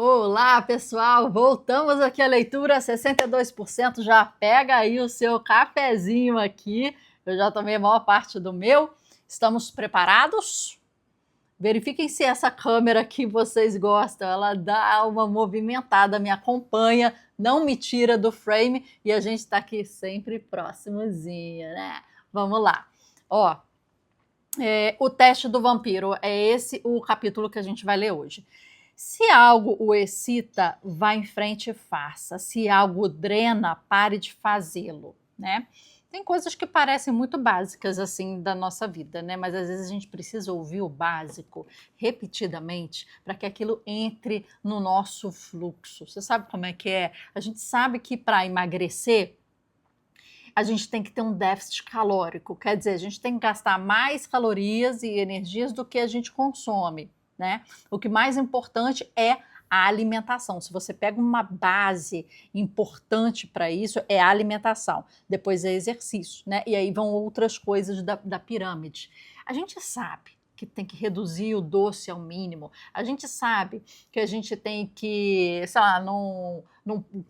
Olá, pessoal! Voltamos aqui à leitura 62%. Já pega aí o seu cafezinho aqui. Eu já tomei a maior parte do meu. Estamos preparados? Verifiquem se essa câmera que vocês gostam, ela dá uma movimentada, me acompanha, não me tira do frame e a gente está aqui sempre próximozinha, né? Vamos lá. Ó, o teste do vampiro é esse o capítulo que a gente vai ler hoje. Se algo o excita, vá em frente e faça. Se algo o drena, pare de fazê-lo, né? Tem coisas que parecem muito básicas assim da nossa vida, né? Mas às vezes a gente precisa ouvir o básico repetidamente para que aquilo entre no nosso fluxo. Você sabe como é que é? A gente sabe que para emagrecer a gente tem que ter um déficit calórico, quer dizer, a gente tem que gastar mais calorias e energias do que a gente consome, né? O que mais importante é a alimentação. Se você pega uma base importante para isso, é a alimentação. Depois é exercício, né? E aí vão outras coisas da pirâmide. A gente sabe que tem que reduzir o doce ao mínimo. A gente sabe que a gente tem que, sei lá, não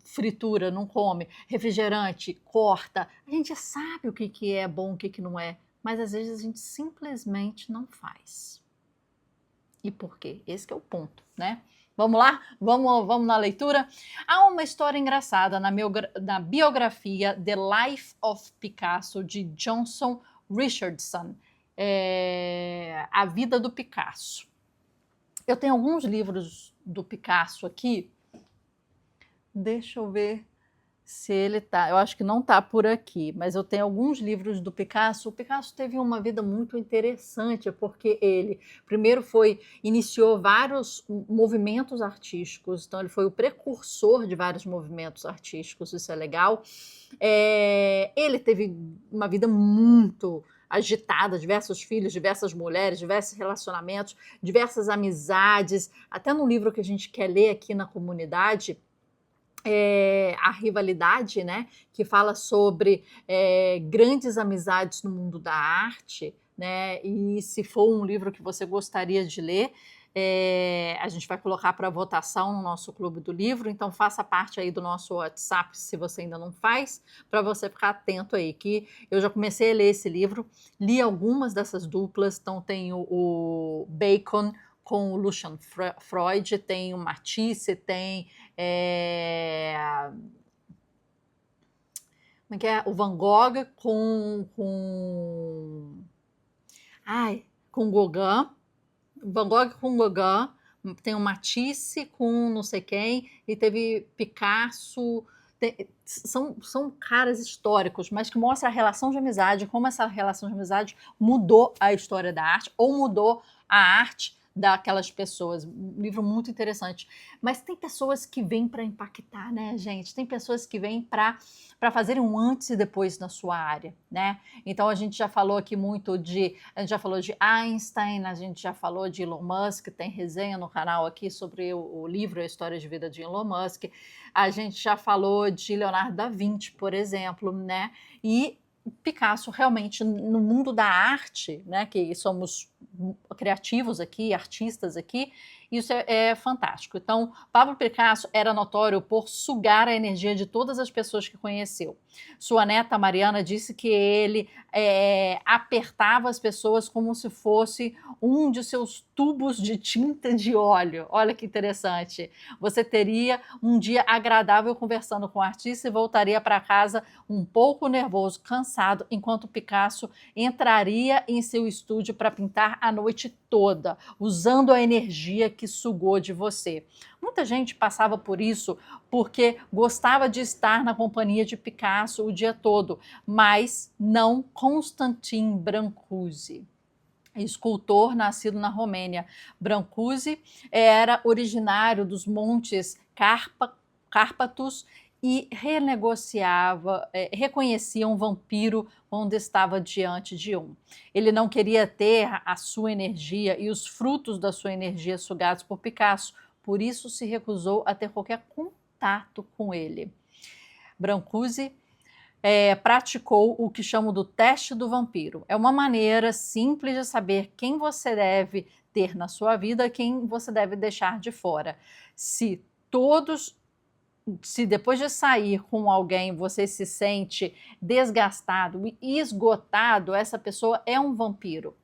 fritura, não come, refrigerante, corta. A gente sabe o que é bom, o que não é, mas às vezes a gente simplesmente não faz. E por quê? Esse que é o ponto, né? Vamos lá? Vamos na leitura? Há uma história engraçada na biografia The Life of Picasso, de Johnson Richardson, A Vida do Picasso. Eu tenho alguns livros do Picasso aqui. Deixa eu ver se ele tá. Eu acho que não tá por aqui, mas eu tenho alguns livros do Picasso. O Picasso teve uma vida muito interessante, porque ele primeiro iniciou vários movimentos artísticos, então ele foi o precursor de vários movimentos artísticos, isso é legal. Ele teve uma vida muito agitada, diversos filhos, diversas mulheres, diversos relacionamentos, diversas amizades. Até no livro que a gente quer ler aqui na comunidade, a rivalidade, né, que fala sobre grandes amizades no mundo da arte, né, e se for um livro que você gostaria de ler, a gente vai colocar para votação no nosso Clube do Livro, então faça parte aí do nosso WhatsApp, se você ainda não faz, para você ficar atento aí, que eu já comecei a ler esse livro, li algumas dessas duplas, então tem o Bacon com o Lucian Freud, tem o Matisse, tem como é que é? O Van Gogh com Gauguin, Van Gogh com Gauguin, tem o Matisse com não sei quem, e teve Picasso. São caras históricos, mas que mostra a relação de amizade, como essa relação de amizade mudou a história da arte, ou mudou a arte daquelas pessoas. Um livro muito interessante. Mas tem pessoas que vêm para impactar, né, gente? Tem pessoas que vêm para fazerem um antes e depois na sua área, né? Então a gente já falou aqui muito a gente já falou de Einstein, a gente já falou de Elon Musk, tem resenha no canal aqui sobre o livro A História de Vida de Elon Musk. A gente já falou de Leonardo da Vinci, por exemplo, né? E Picasso realmente no mundo da arte, né, que somos criativos aqui, artistas aqui, isso é fantástico. Então, Pablo Picasso era notório por sugar a energia de todas as pessoas que conheceu. Sua neta Mariana disse que ele apertava as pessoas como se fosse um de seus tubos de tinta de óleo. Olha que interessante. Você teria um dia agradável conversando com o artista e voltaria para casa um pouco nervoso, cansado, enquanto Picasso entraria em seu estúdio para pintar a noite toda, usando a energia que sugou de você. Muita gente passava por isso porque gostava de estar na companhia de Picasso o dia todo, mas não Constantin Brancusi, escultor nascido na Romênia. Brancusi era originário dos montes Cárpatos e reconhecia um vampiro quando estava diante de um. Ele não queria ter a sua energia e os frutos da sua energia sugados por Picasso, por isso se recusou a ter qualquer contato com ele. Brancusi praticou o que chamam do teste do vampiro. É uma maneira simples de saber quem você deve ter na sua vida, quem você deve deixar de fora. Se depois de sair com alguém você se sente desgastado e esgotado, essa pessoa é um vampiro.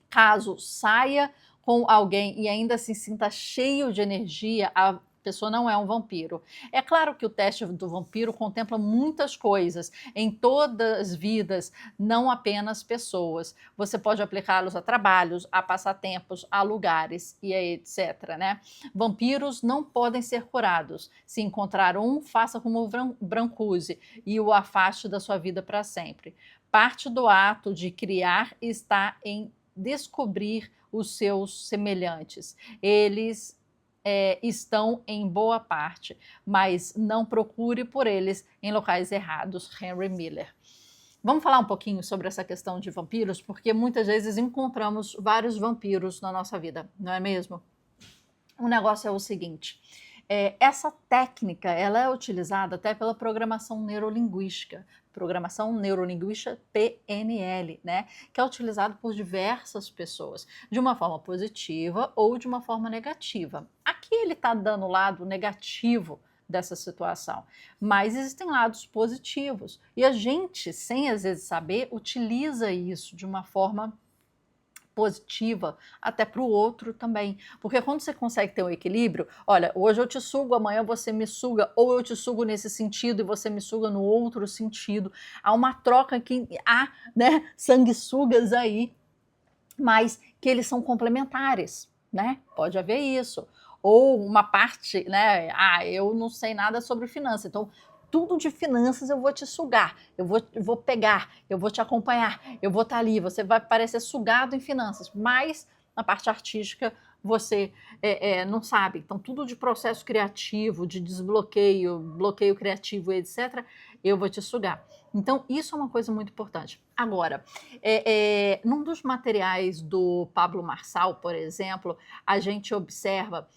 Caso saia com alguém e ainda se sinta cheio de energia, a pessoa não é um vampiro. É claro que o teste do vampiro contempla muitas coisas em todas as vidas, não apenas pessoas. Você pode aplicá-los a trabalhos, a passatempos, a lugares e etc, né? Vampiros não podem ser curados. Se encontrar um, faça como o Brancusi e o afaste da sua vida para sempre. Parte do ato de criar está em descobrir os seus semelhantes. Eles estão em boa parte, mas não procure por eles em locais errados. Henry Miller. Vamos falar um pouquinho sobre essa questão de vampiros, porque muitas vezes encontramos vários vampiros na nossa vida, não é mesmo? O negócio é o seguinte, essa técnica ela é utilizada até pela programação neurolinguística PNL, né? Que é utilizado por diversas pessoas, de uma forma positiva ou de uma forma negativa. Aqui ele está dando o lado negativo dessa situação, mas existem lados positivos e a gente, sem às vezes saber, utiliza isso de uma forma positiva até para o outro também, porque quando você consegue ter um equilíbrio, olha, hoje eu te sugo, amanhã você me suga, ou eu te sugo nesse sentido e você me suga no outro sentido, há uma troca que há, né, sanguessugas aí, mas que eles são complementares, né, pode haver isso, ou uma parte, né, eu não sei nada sobre finanças, então tudo de finanças eu vou te sugar, eu vou pegar, eu vou te acompanhar, eu vou estar ali, você vai parecer sugado em finanças, mas na parte artística você não sabe. Então tudo de processo criativo, de desbloqueio, bloqueio criativo, etc., eu vou te sugar. Então isso é uma coisa muito importante. Agora, num dos materiais do Pablo Marçal, por exemplo, a gente observa,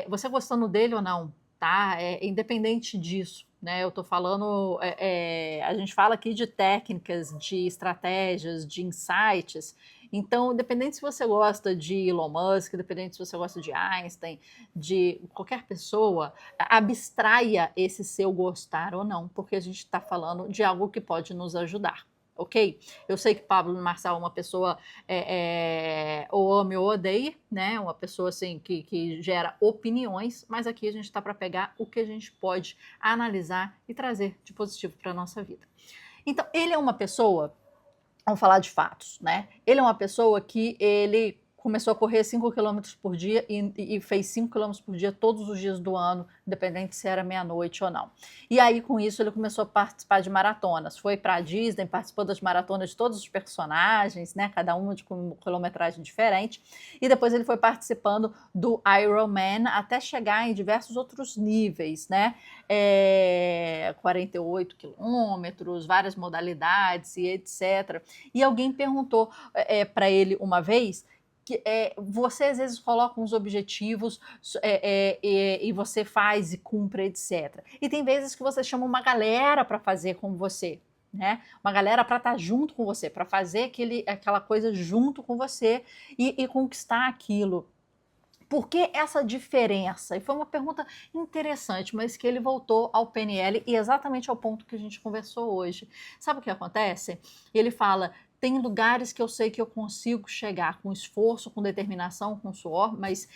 você gostando dele ou não, tá? Independente disso, né? Eu tô falando, a gente fala aqui de técnicas, de estratégias, de insights. Então, independente se você gosta de Elon Musk, independente se você gosta de Einstein, de qualquer pessoa, abstraia esse seu gostar ou não, porque a gente está falando de algo que pode nos ajudar. Ok? Eu sei que Pablo Marçal é uma pessoa ou ame ou odeie, né? Uma pessoa assim que gera opiniões, mas aqui a gente está para pegar o que a gente pode analisar e trazer de positivo para a nossa vida. Então, ele é uma pessoa, vamos falar de fatos, né? Ele é uma pessoa que ele começou a correr 5 km por dia e fez 5 km por dia todos os dias do ano, independente se era meia-noite ou não. E aí, com isso, ele começou a participar de maratonas. Foi para a Disney, participou das maratonas de todos os personagens, né? Cada uma de quilometragem diferente. E depois ele foi participando do Ironman até chegar em diversos outros níveis, né? 48 quilômetros, várias modalidades e etc. E alguém perguntou para ele uma vez que você às vezes coloca uns objetivos e você faz e cumpre, etc. E tem vezes que você chama uma galera para fazer com você, né? Uma galera para estar junto com você, para fazer aquela coisa junto com você e conquistar aquilo. Por que essa diferença? E foi uma pergunta interessante, mas que ele voltou ao PNL e exatamente ao ponto que a gente conversou hoje. Sabe o que acontece? Ele fala, tem lugares que eu sei que eu consigo chegar com esforço, com determinação, com suor, mas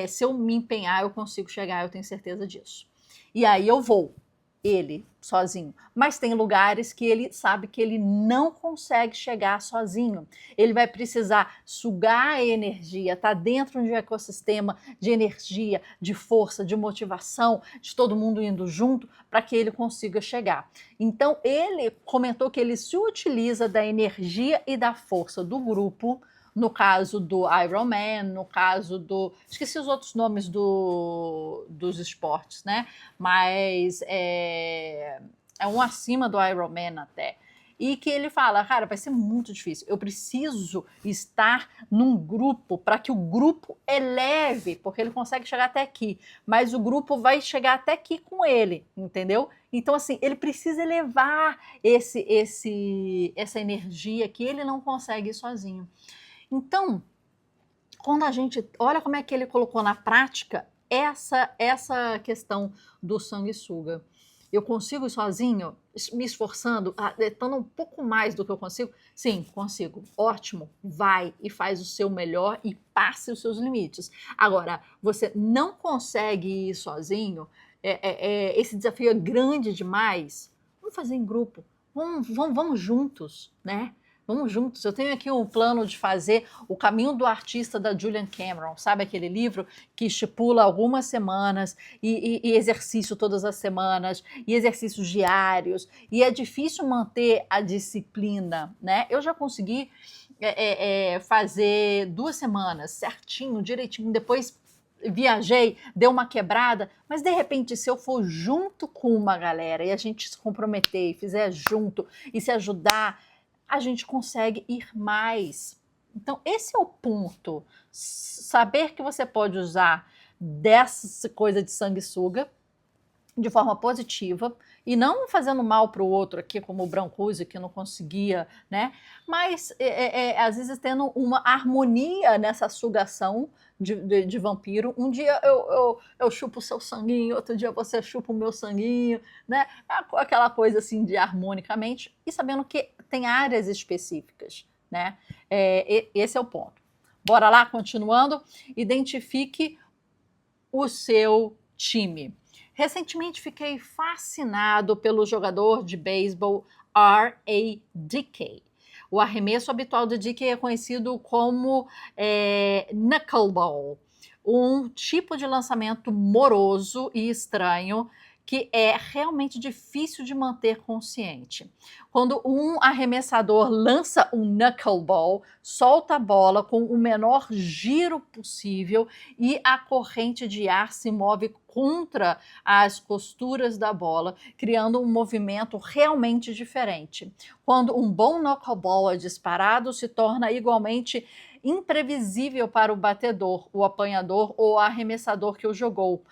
se eu me empenhar, eu consigo chegar, eu tenho certeza disso. E aí eu vou, ele, sozinho. Mas tem lugares que ele sabe que ele não consegue chegar sozinho. Ele vai precisar sugar a energia, tá dentro de um ecossistema de energia, de força, de motivação, de todo mundo indo junto para que ele consiga chegar. Então, ele comentou que ele se utiliza da energia e da força do grupo, no caso do Ironman, no caso do... Esqueci os outros nomes dos esportes, né? Mas é um acima do Ironman até. e que ele fala, cara, vai ser muito difícil, eu preciso estar num grupo para que o grupo eleve, porque ele consegue chegar até aqui, mas o grupo vai chegar até aqui com ele, entendeu? Então, assim, ele precisa elevar essa energia que ele não consegue sozinho. Então, quando a gente olha como é que ele colocou na prática essa questão do sanguessuga. Eu consigo ir sozinho, me esforçando, estando um pouco mais do que eu consigo? Sim, consigo. Ótimo. Vai e faz o seu melhor e passe os seus limites. Agora, você não consegue ir sozinho, esse desafio é grande demais. Vamos fazer em grupo. Vamos juntos, né? Vamos juntos. Eu tenho aqui um plano de fazer O Caminho do Artista da Julian Cameron, sabe aquele livro que estipula algumas semanas e exercício todas as semanas e exercícios diários, e é difícil manter a disciplina, né? Eu já consegui fazer 2 semanas certinho, direitinho, depois viajei, deu uma quebrada, mas de repente se eu for junto com uma galera e a gente se comprometer e fizer junto e se ajudar, a gente consegue ir mais. Então, esse é o ponto. Saber que você pode usar dessa coisa de sanguessuga de forma positiva e não fazendo mal para o outro aqui, como o Brancusi, que não conseguia, né? Mas, às vezes, tendo uma harmonia nessa sugação de vampiro. Um dia eu chupo o seu sanguinho, outro dia você chupa o meu sanguinho, né? Aquela coisa assim de harmonicamente e sabendo que tem áreas específicas, né? Esse é o ponto. Bora lá, continuando. Identifique o seu time. Recentemente fiquei fascinado pelo jogador de beisebol R.A. Dickey. O arremesso habitual de Dickey é conhecido como knuckleball, um tipo de lançamento moroso e estranho que é realmente difícil de manter consciente. Quando um arremessador lança um knuckleball, solta a bola com o menor giro possível e a corrente de ar se move contra as costuras da bola, criando um movimento realmente diferente. Quando um bom knuckleball é disparado, se torna igualmente imprevisível para o batedor, o apanhador ou o arremessador que o jogou.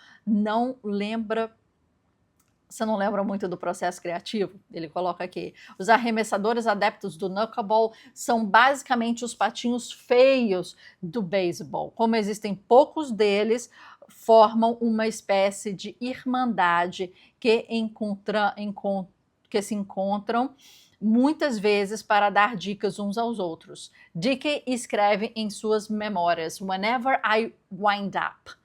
Você não lembra muito do processo criativo? Ele coloca aqui. Os arremessadores adeptos do knuckleball são basicamente os patinhos feios do beisebol. Como existem poucos deles, formam uma espécie de irmandade que se encontram muitas vezes para dar dicas uns aos outros. Dickey escreve em suas memórias Whenever I Wind Up,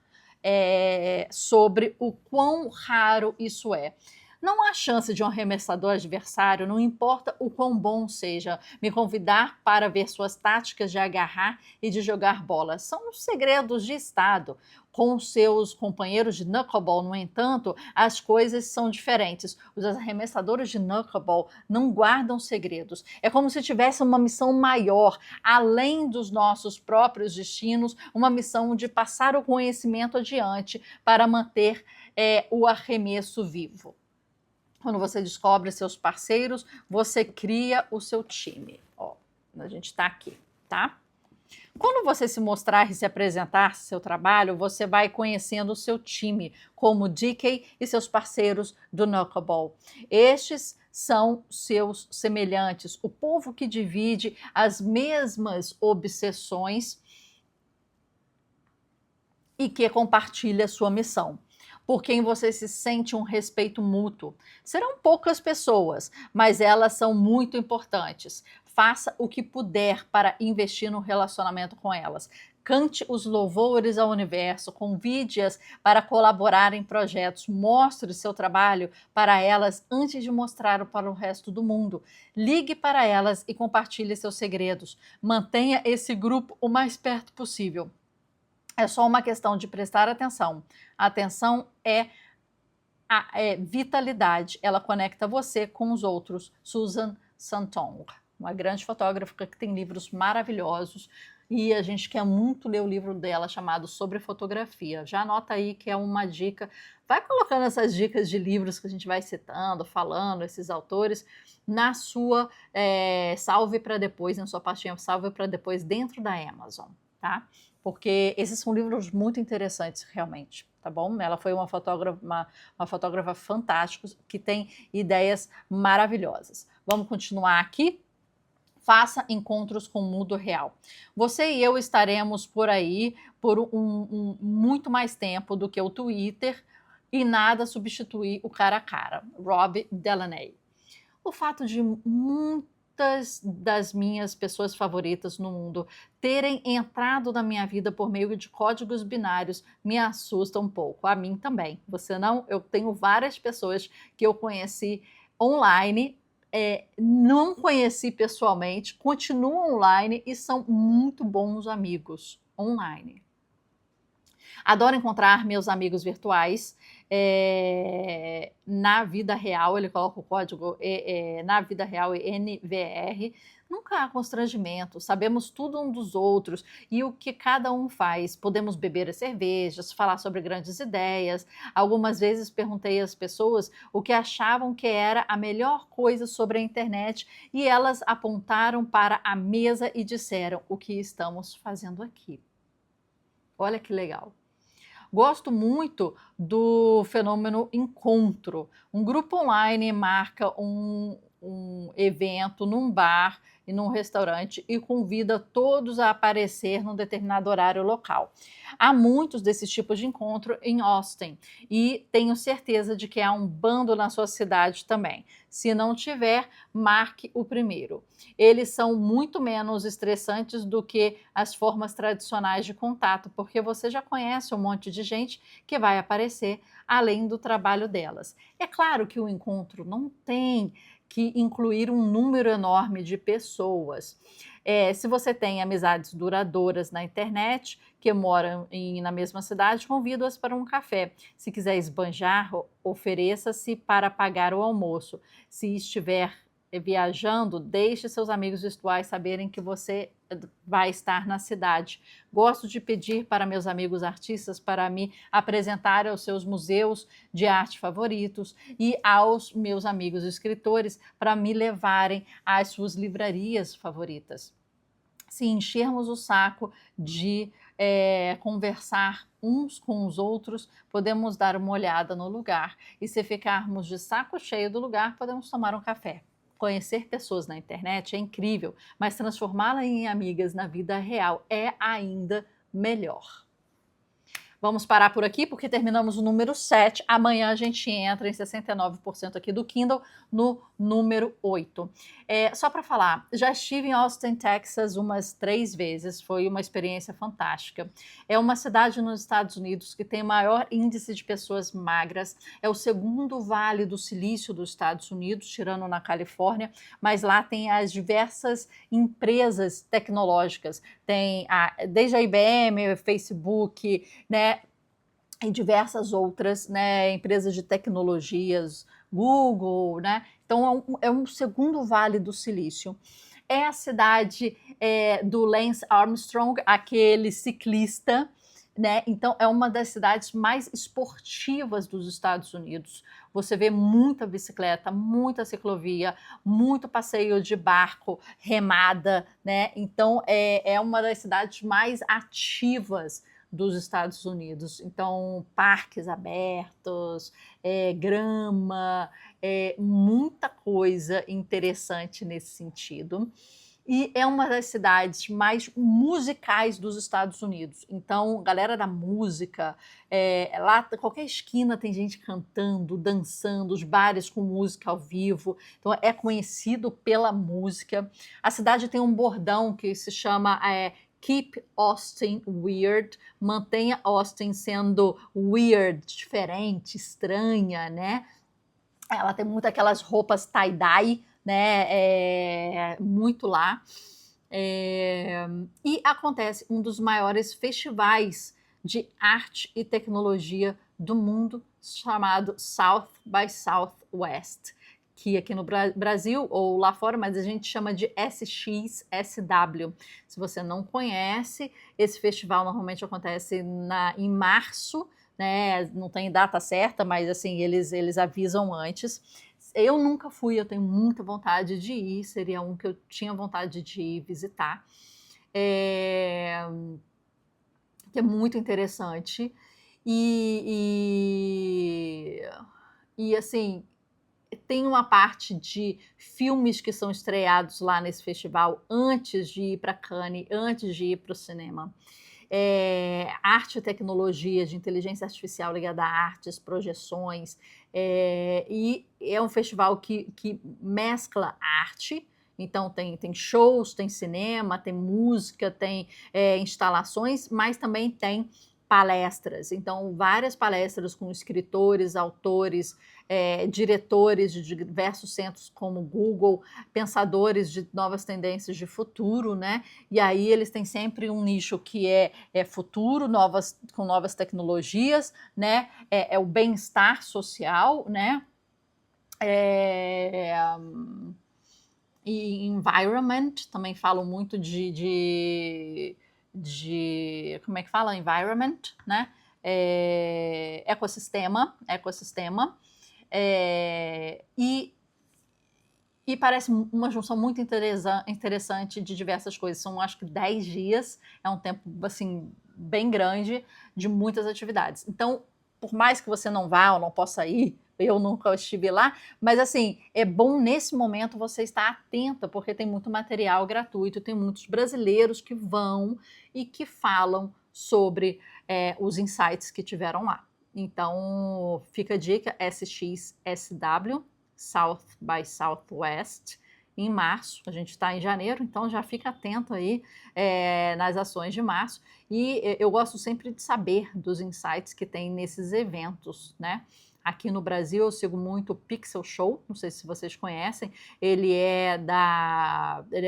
sobre o quão raro isso é. Não há chance de um arremessador adversário, não importa o quão bom seja, me convidar para ver suas táticas de agarrar e de jogar bola. São os segredos de estado. Com seus companheiros de knuckleball, no entanto, as coisas são diferentes. Os arremessadores de knuckleball não guardam segredos. É como se tivesse uma missão maior, além dos nossos próprios destinos, uma missão de passar o conhecimento adiante para manter o arremesso vivo. Quando você descobre seus parceiros, você cria o seu time. Ó, a gente está aqui, tá? Quando você se mostrar e se apresentar seu trabalho, você vai conhecendo o seu time, como Dickey e seus parceiros do knuckleball. Estes são seus semelhantes, o povo que divide as mesmas obsessões e que compartilha sua missão, por quem você se sente um respeito mútuo. Serão poucas pessoas, mas elas são muito importantes. Faça o que puder para investir no relacionamento com elas. Cante os louvores ao universo, convide-as para colaborar em projetos, mostre seu trabalho para elas antes de mostrar para o resto do mundo. Ligue para elas e compartilhe seus segredos. Mantenha esse grupo o mais perto possível. É só uma questão de prestar atenção. A atenção é vitalidade. Ela conecta você com os outros. Susan Sontag, uma grande fotógrafa que tem livros maravilhosos. e a gente quer muito ler o livro dela chamado Sobre Fotografia. Já anota aí que é uma dica. Vai colocando essas dicas de livros que a gente vai citando, falando, esses autores, na sua salve para depois, na sua pastinha salve para depois dentro da Amazon, tá? Porque esses são livros muito interessantes, realmente, tá bom? Ela foi uma fotógrafa fantástica, que tem ideias maravilhosas. Vamos continuar aqui? Faça encontros com o mundo real. Você e eu estaremos por aí por muito mais tempo do que o Twitter e nada substitui o cara a cara. Rob Delaney. O fato de muitas das minhas pessoas favoritas no mundo terem entrado na minha vida por meio de códigos binários me assusta um pouco. A mim também. Você não? Eu tenho várias pessoas que eu conheci online, não conheci pessoalmente, continuam online e são muito bons amigos online. Adoro encontrar meus amigos virtuais na vida real. Ele coloca o código na vida real NVR. Nunca há constrangimento, sabemos tudo um dos outros e o que cada um faz. Podemos beber as cervejas, falar sobre grandes ideias. Algumas vezes perguntei às pessoas o que achavam que era a melhor coisa sobre a internet e elas apontaram para a mesa e disseram o que estamos fazendo aqui. Olha que legal. Gosto muito do fenômeno encontro. Um grupo online marca um evento num bar e num restaurante e convida todos a aparecer num determinado horário local. Há muitos desses tipos de encontro em Austin e tenho certeza de que há um bando na sua cidade também. Se não tiver, marque o primeiro. Eles são muito menos estressantes do que as formas tradicionais de contato, porque você já conhece um monte de gente que vai aparecer além do trabalho delas. É claro que o encontro não tem que incluir um número enorme de pessoas. Se você tem amizades duradouras na internet, que moram na mesma cidade, convido-as para um café. Se quiser esbanjar, ofereça-se para pagar o almoço. Se estiver viajando, deixe seus amigos virtuais saberem que você vai estar na cidade. Gosto de pedir para meus amigos artistas para me apresentar aos seus museus de arte favoritos e aos meus amigos escritores para me levarem às suas livrarias favoritas. Se enchermos o saco de conversar uns com os outros, podemos dar uma olhada no lugar. E se ficarmos de saco cheio do lugar, podemos tomar um café. Conhecer pessoas na internet é incrível, mas transformá-las em amigas na vida real é ainda melhor. Vamos parar por aqui porque terminamos o número 7. Amanhã a gente entra em 69% aqui do Kindle no número 8. Só para falar, já estive em Austin, Texas umas 3 vezes. Foi uma experiência fantástica. É uma cidade nos Estados Unidos que tem o maior índice de pessoas magras. É o segundo vale do silício dos Estados Unidos, tirando na Califórnia. Mas lá tem as diversas empresas tecnológicas. Tem desde a IBM, Facebook, né? E diversas outras, né, empresas de tecnologias, Google, né? Então é um segundo vale do silício. É a cidade do Lance Armstrong, aquele ciclista, né? Então é uma das cidades mais esportivas dos Estados Unidos. Você vê muita bicicleta, muita ciclovia, muito passeio de barco, remada, né? Então é uma das cidades mais ativas dos Estados Unidos. Então, parques abertos, grama, muita coisa interessante nesse sentido. E é uma das cidades mais musicais dos Estados Unidos. Então, galera da música, lá qualquer esquina tem gente cantando, dançando, os bares com música ao vivo. Então, é conhecido pela música. A cidade tem um bordão que se chama Keep Austin Weird, mantenha Austin sendo weird, diferente, estranha, né? Ela tem muito aquelas roupas tie-dye, né? Muito lá. E acontece um dos maiores festivais de arte e tecnologia do mundo, chamado South by Southwest, aqui no Brasil ou lá fora, mas a gente chama de SXSW. Se você não conhece, esse festival normalmente acontece em março, né? Não tem data certa, mas assim, eles avisam antes. Eu nunca fui, eu tenho muita vontade de ir, seria um que eu tinha vontade de ir visitar. Que é muito interessante. E assim, tem uma parte de filmes que são estreados lá nesse festival antes de ir para Cannes, antes de ir para o cinema. Arte e tecnologia de inteligência artificial ligada a artes, projeções, e é um festival que mescla arte. Então tem shows, tem cinema, tem música, tem instalações, mas também tem palestras. Então, várias palestras com escritores, autores, diretores de diversos centros como Google, pensadores de novas tendências de futuro, né? E aí eles têm sempre um nicho que é futuro, com novas tecnologias, né? É o bem-estar social, né? E environment, também falam muito de como é que fala? Environment, né? Ecossistema. E parece uma junção muito interessante de diversas coisas. São, acho que, 10 dias. É um tempo, assim, bem grande de muitas atividades. Então, por mais que você não vá ou não possa ir, eu nunca estive lá, mas, assim, é bom nesse momento você estar atenta, porque tem muito material gratuito, tem muitos brasileiros que vão e que falam sobre os insights que tiveram lá. Então, fica a dica, SXSW, South by Southwest, em março. A gente está em janeiro, então já fica atento aí nas ações de março. E eu gosto sempre de saber dos insights que tem nesses eventos, né? Aqui no Brasil eu sigo muito o Pixel Show, não sei se vocês conhecem, ele é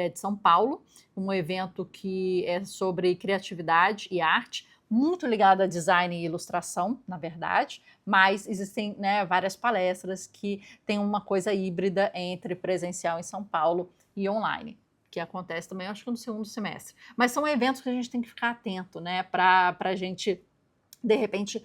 de São Paulo, um evento que é sobre criatividade e arte, muito ligado a design e ilustração, na verdade, mas existem, né, várias palestras que têm uma coisa híbrida entre presencial em São Paulo e online, que acontece também, acho que no segundo semestre. Mas são eventos que a gente tem que ficar atento, né, para a gente, de repente,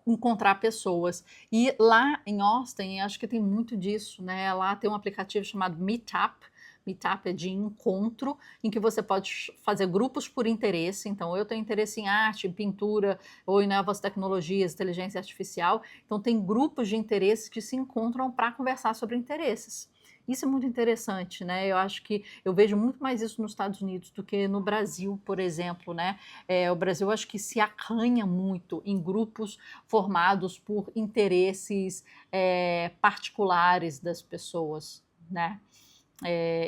encontrar pessoas. E lá em Austin, acho que tem muito disso, né? Lá tem um aplicativo chamado Meetup. Meetup é de encontro, em que você pode fazer grupos por interesse. Então, eu tenho interesse em arte, em pintura, ou em novas tecnologias, inteligência artificial. Então, tem grupos de interesse que se encontram para conversar sobre interesses. Isso é muito interessante, né? Eu acho que eu vejo muito mais isso nos Estados Unidos do que no Brasil, por exemplo, né? O Brasil, acho que se acanha muito em grupos formados por interesses particulares das pessoas, né?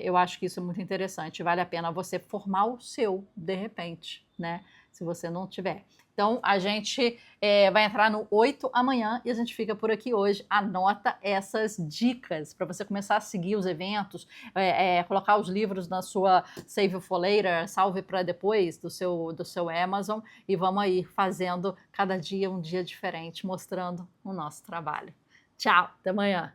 Eu acho que isso é muito interessante. Vale a pena você formar o seu, de repente, né? Se você não tiver. Então, a gente vai entrar no 8 amanhã e a gente fica por aqui hoje. Anota essas dicas para você começar a seguir os eventos, colocar os livros na sua Save for Later, salve para depois do seu Amazon, e vamos aí fazendo cada dia um dia diferente, mostrando o nosso trabalho. Tchau, até amanhã.